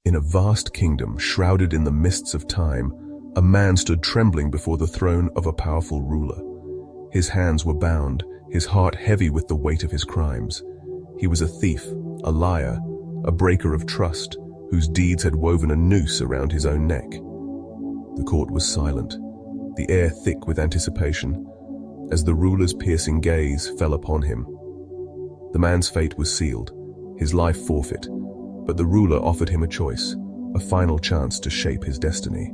In a vast kingdom shrouded in the mists of time, a man stood trembling before the throne of a powerful ruler. His hands were bound, his heart heavy with the weight of his crimes. He was a thief, a liar, a breaker of trust, whose deeds had woven a noose around his own neck. The court was silent, the air thick with anticipation, as the ruler's piercing gaze fell upon him. The man's fate was sealed, his life forfeit, but the ruler offered him a choice, a final chance to shape his destiny.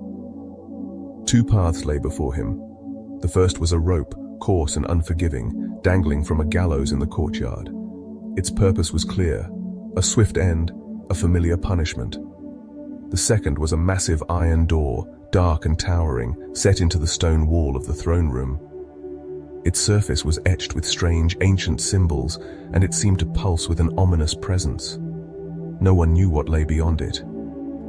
Two paths lay before him. The first was a rope, coarse and unforgiving, dangling from a gallows in the courtyard. Its purpose was clear, a swift end, a familiar punishment. The second was a massive iron door, dark and towering, set into the stone wall of the throne room. Its surface was etched with strange, ancient symbols, and it seemed to pulse with an ominous presence. No one knew what lay beyond it.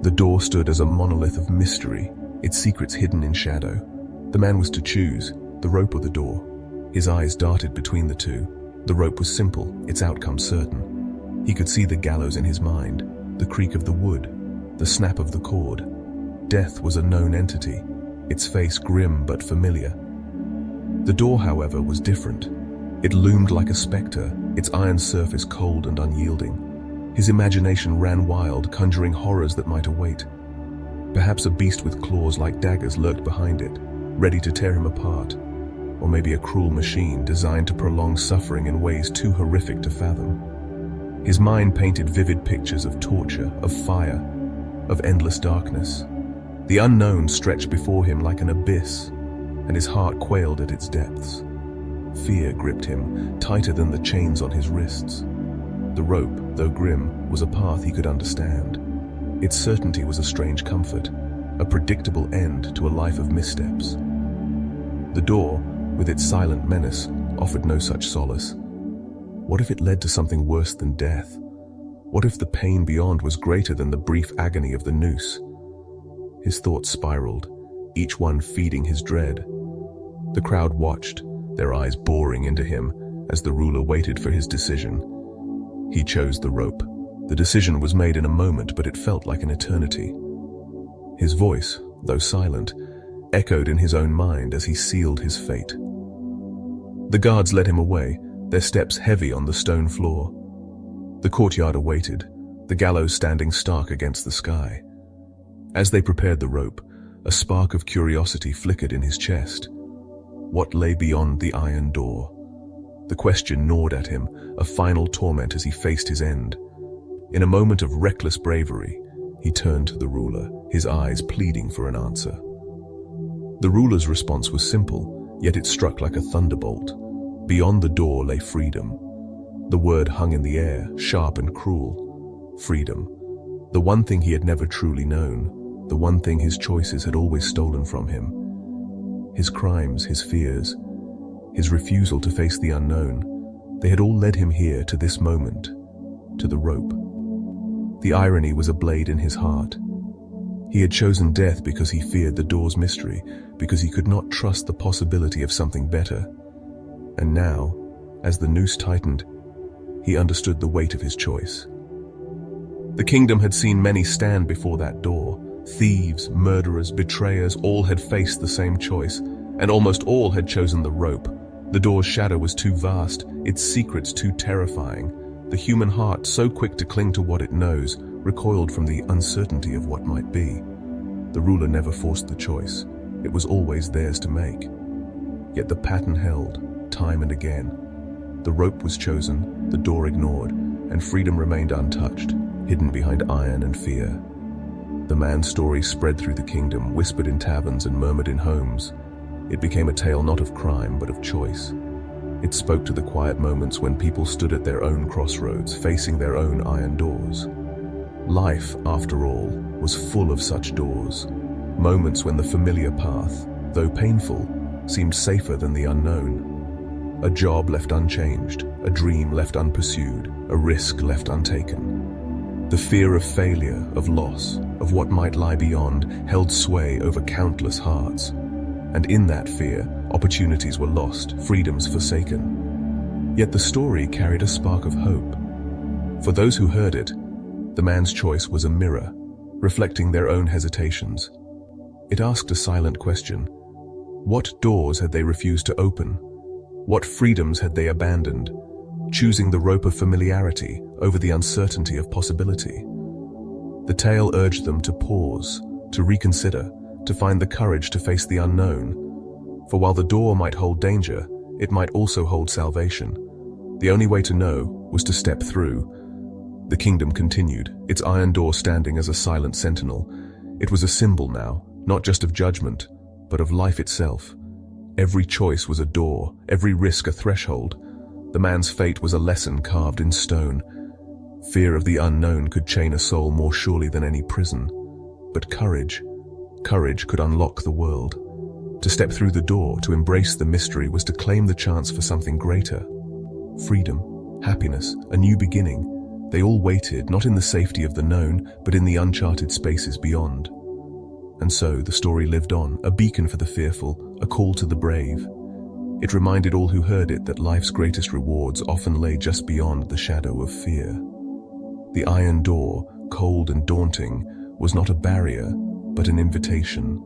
The door stood as a monolith of mystery, its secrets hidden in shadow. The man was to choose, the rope or the door. His eyes darted between the two. The rope was simple, its outcome certain. He could see the gallows in his mind, the creak of the wood, the snap of the cord. Death was a known entity, its face grim but familiar. The door, however, was different. It loomed like a spectre, its iron surface cold and unyielding. His imagination ran wild, conjuring horrors that might await. Perhaps a beast with claws like daggers lurked behind it, ready to tear him apart. Or maybe a cruel machine designed to prolong suffering in ways too horrific to fathom. His mind painted vivid pictures of torture, of fire, of endless darkness. The unknown stretched before him like an abyss, and his heart quailed at its depths. Fear gripped him, tighter than the chains on his wrists. The rope, though grim, was a path he could understand. Its certainty was a strange comfort, a predictable end to a life of missteps. The door, with its silent menace, offered no such solace. What if it led to something worse than death? What if the pain beyond was greater than the brief agony of the noose? His thoughts spiraled, each one feeding his dread. The crowd watched, their eyes boring into him, as the ruler waited for his decision. He chose the rope. The decision was made in a moment, but it felt like an eternity. His voice, though silent, echoed in his own mind as he sealed his fate. The guards led him away, their steps heavy on the stone floor. The courtyard awaited, the gallows standing stark against the sky. As they prepared the rope, a spark of curiosity flickered in his chest. What lay beyond the iron door? The question gnawed at him, a final torment as he faced his end. In a moment of reckless bravery, he turned to the ruler, his eyes pleading for an answer. The ruler's response was simple, yet it struck like a thunderbolt. Beyond the door lay freedom. The word hung in the air, sharp and cruel. Freedom. The one thing he had never truly known, the one thing his choices had always stolen from him. His crimes, his fears, his refusal to face the unknown, they had all led him here to this moment, to the rope. The irony was a blade in his heart. He had chosen death because he feared the door's mystery, because he could not trust the possibility of something better. And now, as the noose tightened, he understood the weight of his choice. The kingdom had seen many stand before that door. Thieves, murderers, betrayers, all had faced the same choice, and almost all had chosen the rope. The door's shadow was too vast, its secrets too terrifying. The human heart, so quick to cling to what it knows, recoiled from the uncertainty of what might be. The ruler never forced the choice. It was always theirs to make. Yet the pattern held, time and again. The rope was chosen, the door ignored, and freedom remained untouched, hidden behind iron and fear. The man's story spread through the kingdom, whispered in taverns and murmured in homes. It became a tale not of crime, but of choice. It spoke to the quiet moments when people stood at their own crossroads, facing their own iron doors. Life, after all, was full of such doors. Moments when the familiar path, though painful, seemed safer than the unknown. A job left unchanged, a dream left unpursued, a risk left untaken. The fear of failure, of loss, of what might lie beyond, held sway over countless hearts. And in that fear, opportunities were lost, freedoms forsaken. Yet the story carried a spark of hope. For those who heard it, the man's choice was a mirror, reflecting their own hesitations. It asked a silent question. What doors had they refused to open? What freedoms had they abandoned, choosing the rope of familiarity over the uncertainty of possibility? The tale urged them to pause, to reconsider, to find the courage to face the unknown. For while the door might hold danger, it might also hold salvation. The only way to know was to step through. The kingdom continued, its iron door standing as a silent sentinel. It was a symbol now, not just of judgment, but of life itself. Every choice was a door, every risk a threshold. The man's fate was a lesson carved in stone. Fear of the unknown could chain a soul more surely than any prison. But courage could unlock the world. To step through the door, to embrace the mystery, was to claim the chance for something greater. Freedom, happiness, a new beginning. They all waited, not in the safety of the known, but in the uncharted spaces beyond. And so the story lived on, a beacon for the fearful, a call to the brave. It reminded all who heard it that life's greatest rewards often lay just beyond the shadow of fear. The iron door, cold and daunting, was not a barrier, but an invitation.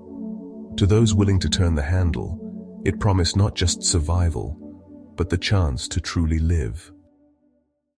To those willing to turn the handle, it promised not just survival, but the chance to truly live.